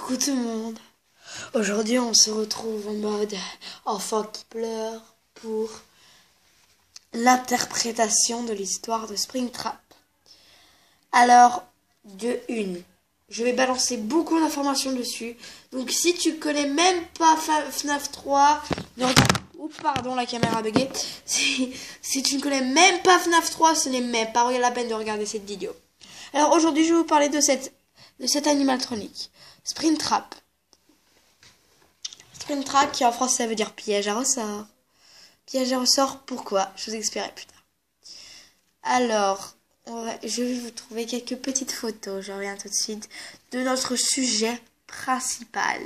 Coucou tout le monde. Aujourd'hui on se retrouve en mode enfant qui pleure pour l'interprétation de l'histoire de Springtrap. Alors, je vais balancer beaucoup d'informations dessus. Donc si tu connais même pas FNAF 3, pardon, la caméra a bugué. Si tu ne connais même pas FNAF 3, ce n'est même pas la peine de regarder cette vidéo. Alors aujourd'hui je vais vous parler de cet animatronique, Springtrap. Springtrap qui en français veut dire piège à ressort. Piège à ressort, pourquoi? Je vous expliquerai plus tard. Alors, je vais vous trouver quelques petites photos, je reviens tout de suite, de notre sujet principal.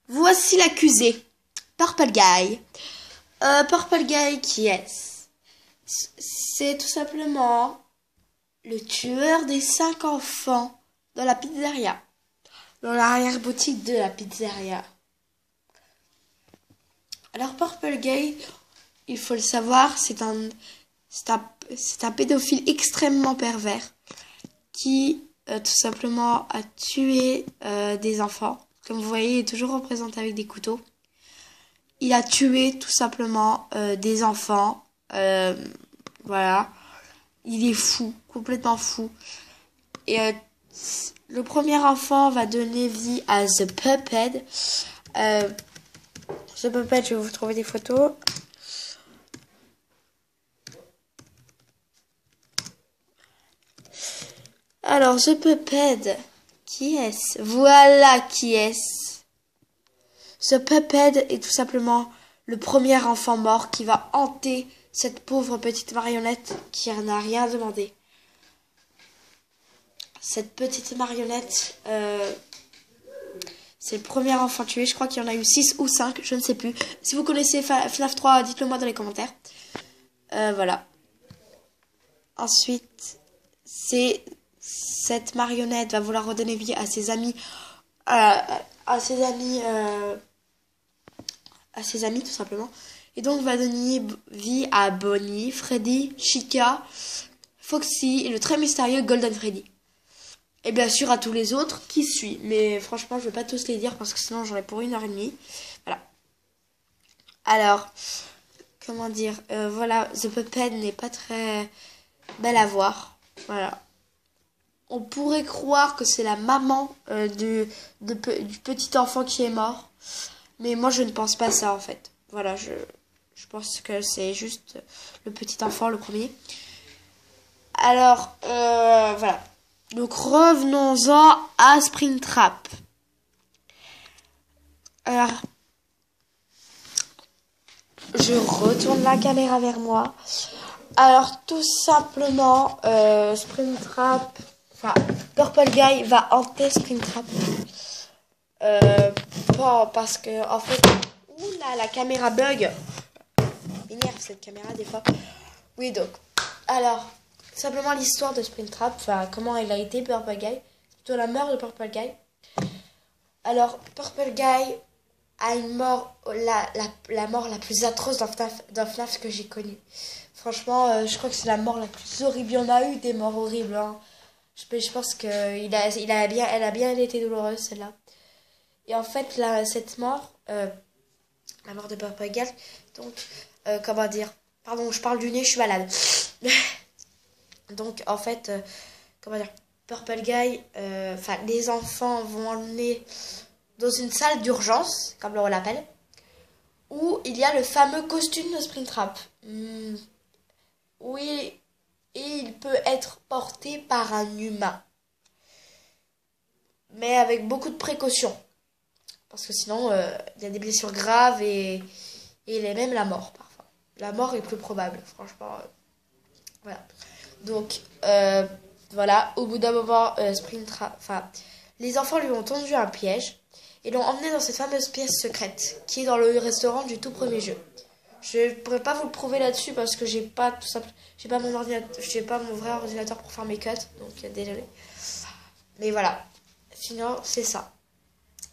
Voici l'accusé, Purple Guy. Purple Guy, qui est-ce? C'est tout simplement le tueur des 5 enfants dans la pizzeria. Dans l'arrière-boutique de la pizzeria. Alors Purple Guy, il faut le savoir, c'est un pédophile extrêmement pervers qui tout simplement a tué des enfants. Comme vous voyez, il est toujours représenté avec des couteaux. Il a tué tout simplement des enfants. Voilà. Il est fou, complètement fou. Et le premier enfant va donner vie à The Puppet. The Puppet, je vais vous trouver des photos. Alors, The Puppet, qui est-ce? Voilà qui est-ce. The Puppet est tout simplement le premier enfant mort qui va hanter cette pauvre petite marionnette qui n'a rien demandé. Cette petite marionnette, c'est le premier enfant tué. Je crois qu'il y en a eu 6 ou 5, je ne sais plus. Si vous connaissez FNAF 3, dites-le moi dans les commentaires. Voilà. Ensuite, cette marionnette va vouloir redonner vie à ses amis. À ses amis, tout simplement. Et donc, va donner vie à Bonnie, Freddy, Chica, Foxy et le très mystérieux Golden Freddy. Et bien sûr à tous les autres qui suivent. Mais franchement, je ne vais pas tous les dire parce que sinon j'en ai pour 1h30. Voilà. Alors, comment dire, voilà, The Puppet n'est pas très belle à voir. Voilà. On pourrait croire que c'est la maman du petit enfant qui est mort. Mais moi, je ne pense pas ça, en fait. Voilà, je pense que c'est juste le petit enfant, le premier. Alors, voilà. Donc, revenons-en à Springtrap. Alors, je retourne la caméra vers moi. Alors, tout simplement, Springtrap, enfin, Purple Guy va hanter Springtrap. Parce que, en fait, oula, la caméra bug. M'énerve cette caméra des fois. Oui, donc, alors, simplement l'histoire de Springtrap, enfin, comment il a été Purple Guy. C'est plutôt la mort de Purple Guy. Alors, Purple Guy a une mort, la mort la plus atroce dans FNAF que j'ai connue. Franchement, je crois que c'est la mort la plus horrible. Il y en a eu des morts horribles, hein. Je pense qu'elle a bien été douloureuse, celle-là. Et en fait, cette mort, la mort de Purple Guy, donc, comment dire, pardon, je parle du nez, je suis malade. Donc, en fait, comment dire, Purple Guy, enfin, les enfants vont emmener dans une salle d'urgence, comme on l'appelle, où il y a le fameux costume de Springtrap. Oui, et il peut être porté par un humain. Mais avec beaucoup de précautions. Parce que sinon, il y a des blessures graves et il est même la mort, parfois. La mort est plus probable, franchement. Voilà. Donc, voilà, au bout d'un moment, Springtrap, enfin, les enfants lui ont tendu un piège et l'ont emmené dans cette fameuse pièce secrète qui est dans le restaurant du tout premier jeu. Je ne pourrais pas vous le prouver là-dessus parce que j'ai pas mon ordinateur, j'ai pas mon vrai ordinateur pour faire mes cuts, donc désolé. Mais voilà, sinon c'est ça.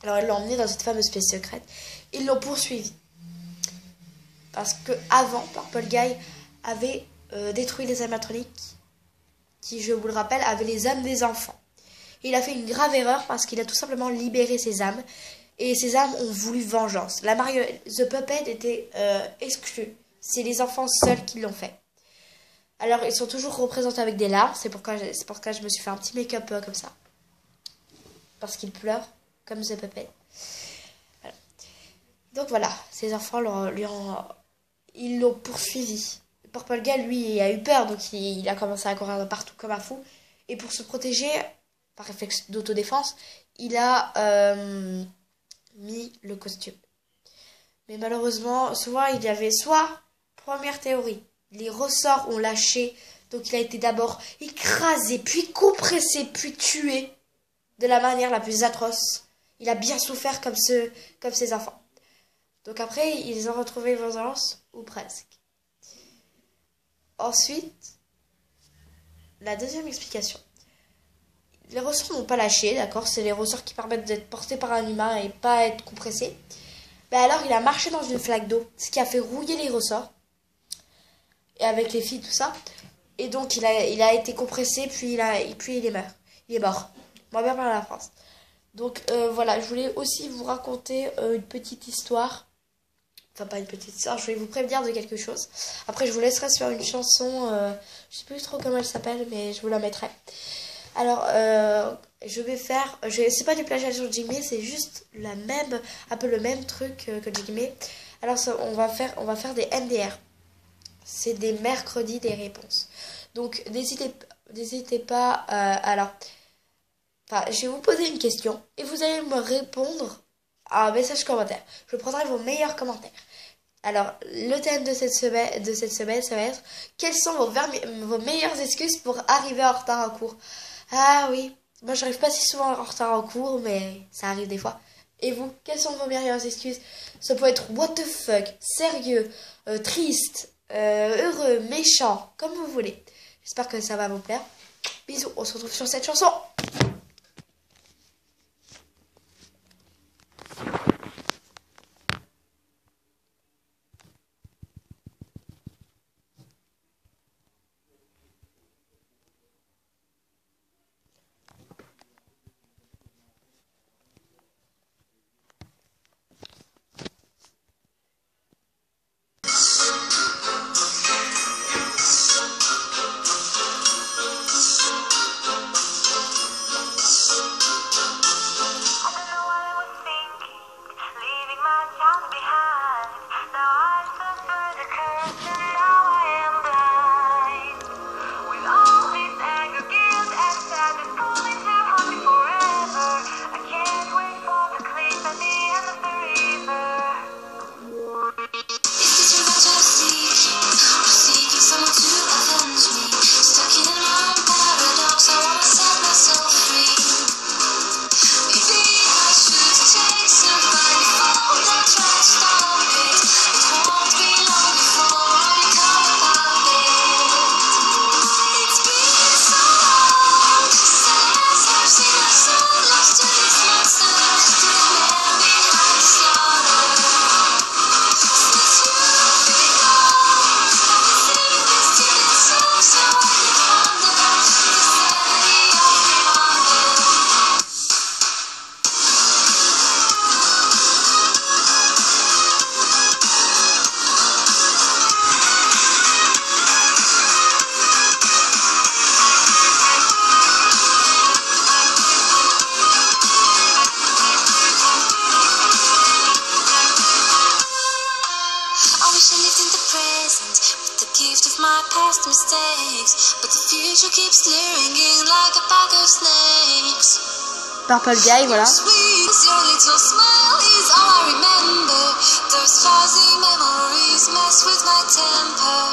Alors ils l'ont emmené dans cette fameuse pièce secrète, ils l'ont poursuivi parce que avant Purple Guy avait détruit les animatroniques qui, je vous le rappelle, avaient les âmes des enfants. Et il a fait une grave erreur parce qu'il a tout simplement libéré ses âmes. Et ces âmes ont voulu vengeance. La marionnette, The Puppet était exclu. C'est les enfants seuls qui l'ont fait. Alors, ils sont toujours représentés avec des larmes. C'est pourquoi je me suis fait un petit make-up comme ça. Parce qu'ils pleurent, comme The Puppet. Voilà. Donc voilà, ces enfants ils l'ont poursuivi. Purple Guy, lui, il a eu peur. Donc il a commencé à courir de partout comme un fou. Et pour se protéger, par réflexe d'autodéfense, il a mis le costume. Mais malheureusement, souvent il y avait première théorie, les ressorts ont lâché, donc il a été d'abord écrasé, puis compressé, puis tué de la manière la plus atroce. Il a bien souffert comme ses enfants. Donc après, ils ont retrouvé vengeance, ou presque. Ensuite, la deuxième explication. Les ressorts n'ont pas lâché, d'accord? C'est les ressorts qui permettent d'être portés par un humain et pas être compressés. Ben alors, il a marché dans une flaque d'eau, ce qui a fait rouiller les ressorts. Et avec les filles, tout ça. Et donc, il a été compressé, puis il est mort. Il est mort. Moi, bien par la France. Donc, voilà, je voulais aussi vous raconter une petite histoire. Enfin, pas une petite histoire, je voulais vous prévenir de quelque chose. Après, je vous laisserai sur une chanson, je sais plus trop comment elle s'appelle, mais je vous la mettrai. Alors, je vais faire... c'est pas du plagiat sur Jigme, c'est juste un peu le même truc que Jigme. Alors, on va faire des MDR. C'est des mercredis des réponses. Donc, n'hésitez pas... alors, je vais vous poser une question et vous allez me répondre à un message commentaire. Je prendrai vos meilleurs commentaires. Alors, le thème de cette semaine, ça va être quelles sont vos meilleures excuses pour arriver en retard en cours. Ah oui, moi j'arrive pas si souvent en retard en cours, mais ça arrive des fois. Et vous, quelles sont vos meilleures excuses? Ça peut être what the fuck, sérieux, triste, heureux, méchant, comme vous voulez. J'espère que ça va vous plaire. Bisous, on se retrouve sur cette chanson. Past mistakes, but the future keeps luring like a pack of snakes. Purple Guy, voilà. Sweet, your little smile is all I remember. Those fuzzy memories mess with my temper.